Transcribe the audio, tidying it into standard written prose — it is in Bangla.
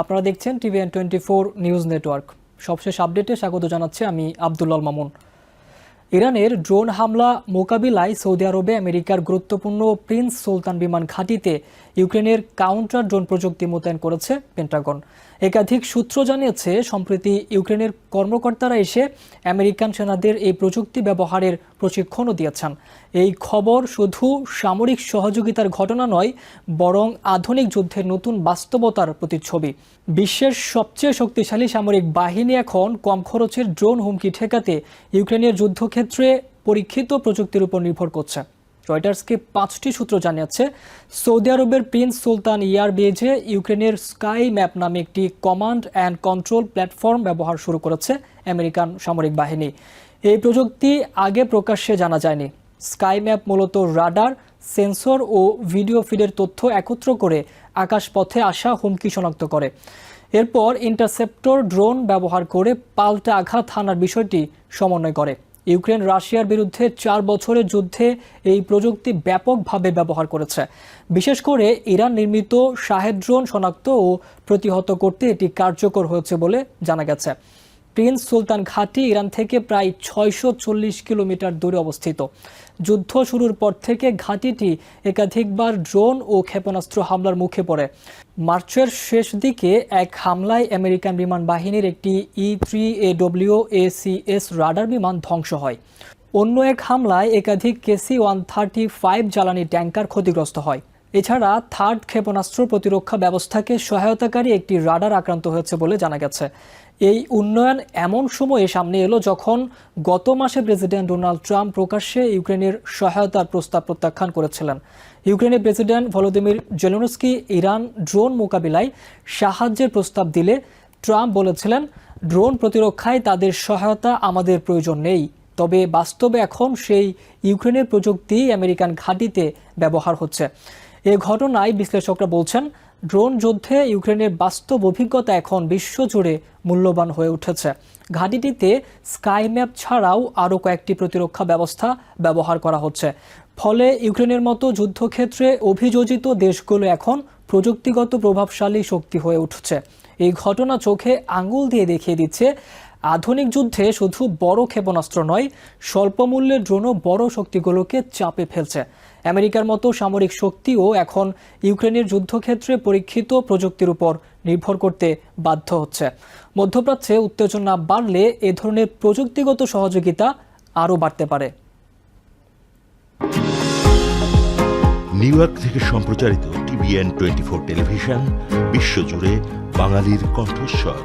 আপনারা দেখছেন TVN24 নিউজ নেটওয়ার্ক। সবশেষ আপডেটে স্বাগত জানাচ্ছি আমি আব্দুল্লাল মামুন। ইরানের ড্রোন হামলা মোকাবিলায় সৌদি আরবে আমেরিকার গুরুত্বপূর্ণ প্রিন্স সুলতান বিমান ঘাঁটিতে ইউক্রেনের কাউন্টার ড্রোন প্রযুক্তি মোতায়েন করেছে পেন্টাগন। একাধিক সূত্র জানিয়েছে, সম্প্রতি ইউক্রেনের কর্মকর্তারা এসে আমেরিকান সেনাদের এই প্রযুক্তি ব্যবহারের প্রশিক্ষণও দিয়েছেন। এই খবর শুধু সামরিক সহযোগিতার ঘটনা নয়, বরং আধুনিক যুদ্ধের নতুন বাস্তবতার প্রতিচ্ছবি। বিশ্বের সবচেয়ে শক্তিশালী সামরিক বাহিনী এখন কম খরচের ড্রোন হুমকি ঠেকাতে ইউক্রেনের যুদ্ধক্ষেত্রে পরীক্ষিত প্রযুক্তির উপর নির্ভর করছে। রয়টার্সকে 5টি সূত্র জানিয়েছে, সৌদি আরবের প্রিন্স সুলতান এয়ারবেজে ইউক্রেনের স্কাই ম্যাপ নামে একটি কমান্ড অ্যান্ড কন্ট্রোল প্ল্যাটফর্ম ব্যবহার শুরু করেছে আমেরিকান সামরিক বাহিনী। এই প্রযুক্তি আগে প্রকাশ্যে জানা যায়নি। স্কাই ম্যাপ মূলত রাডার, সেন্সর ও ভিডিও ফিডের তথ্য একত্র করে আকাশপথে আসা হুমকি শনাক্ত করে। এরপর ইন্টারসেপ্টর ড্রোন ব্যবহার করে পাল্টা আঘাত হানার বিষয়টি সমন্বয় করে। ইউক্রেন রাশিয়ার বিরুদ্ধে 4 বছরের যুদ্ধে এই প্রযুক্তি ব্যাপকভাবে ব্যবহার করেছে। বিশেষ করে ইরান নির্মিত শাহেদ ড্রোন শনাক্ত ও প্রতিহত করতে এটি কার্যকর হয়েছে বলে জানা গেছে। প্রিন্স সুলতান ঘাঁটি ইরান থেকে প্রায় 640 কিলোমিটার দূরে অবস্থিত। যুদ্ধ শুরুর পর থেকে ঘাঁটিটি একাধিকবার ড্রোন ও ক্ষেপণাস্ত্র হামলার মুখে পড়ে। মার্চের শেষ দিকে এক হামলায় আমেরিকান বিমান বাহিনীর একটি E-3AW/ACS রাডার বিমান ধ্বংস হয়। অন্য এক হামলায় একাধিক KC-135 জ্বালানি ট্যাঙ্কার ক্ষতিগ্রস্ত হয়। এছাড়া থার্ড ক্ষেপণাস্ত্র প্রতিরক্ষা ব্যবস্থাকে সহায়তাকারী একটি রাডার আক্রান্ত হয়েছে বলে জানা গেছে। এই উন্নয়ন এমন সময়ে সামনে এলো যখন গত মাসে প্রেসিডেন্ট ডোনাল্ড ট্রাম্প প্রকাশ্যে ইউক্রেনের সহায়তার প্রস্তাব প্রত্যাখ্যান করেছিলেন। ইউক্রেনের president Volodymyr Zelensky Iran drone মোকাবিলায় সাহায্যের প্রস্তাব দিলে ট্রাম্প বলেছিলেন, ড্রোন প্রতিরক্ষায় তাদের সহায়তা আমাদের প্রয়োজন নেই। তবে বাস্তবে এখন সেই ইউক্রেনের প্রযুক্তি আমেরিকান ঘাঁটিতে ব্যবহার হচ্ছে। এ ঘটনায় বিশ্লেষকরা বলছেন, ড্রোন যুদ্ধে ইউক্রেনের বাস্তব অভিজ্ঞতা এখন বিশ্বজুড়ে মূল্যবান হয়ে উঠেছে। ঘাঁটিটিতে স্কাই ম্যাপ ছাড়াও আরও কয়েকটি প্রতিরক্ষা ব্যবস্থা ব্যবহার করা হচ্ছে। ফলে ইউক্রেনের মতো যুদ্ধক্ষেত্রে অভিযোজিত দেশগুলো এখন প্রযুক্তিগত প্রভাবশালী শক্তি হয়ে উঠছে। এই ঘটনা চোখে আঙুল দিয়ে দেখিয়ে দিচ্ছে, আধুনিক যুদ্ধে শুধু বড় ক্ষেপণাস্ত্র নয়, স্বল্প মূল্যের ড্রোনও বড় শক্তিগুলোকে চাপে ফেলছে। আমেরিকার মতো সামরিক শক্তিও এখন ইউক্রেনের যুদ্ধক্ষেত্রে পরীক্ষিত প্রযুক্তির উপর নির্ভর করতে বাধ্য হচ্ছে। মধ্যপ্রাচ্যে উত্তেজনা বাড়লে এ ধরনের প্রযুক্তিগত সহযোগিতা আরও বাড়তে পারে। নিউ ইয়র্ক থেকে সম্প্রচারিত TVN24 টেলিভিশন বিশ্বজুড়ে বাঙালির কণ্ঠস্বর।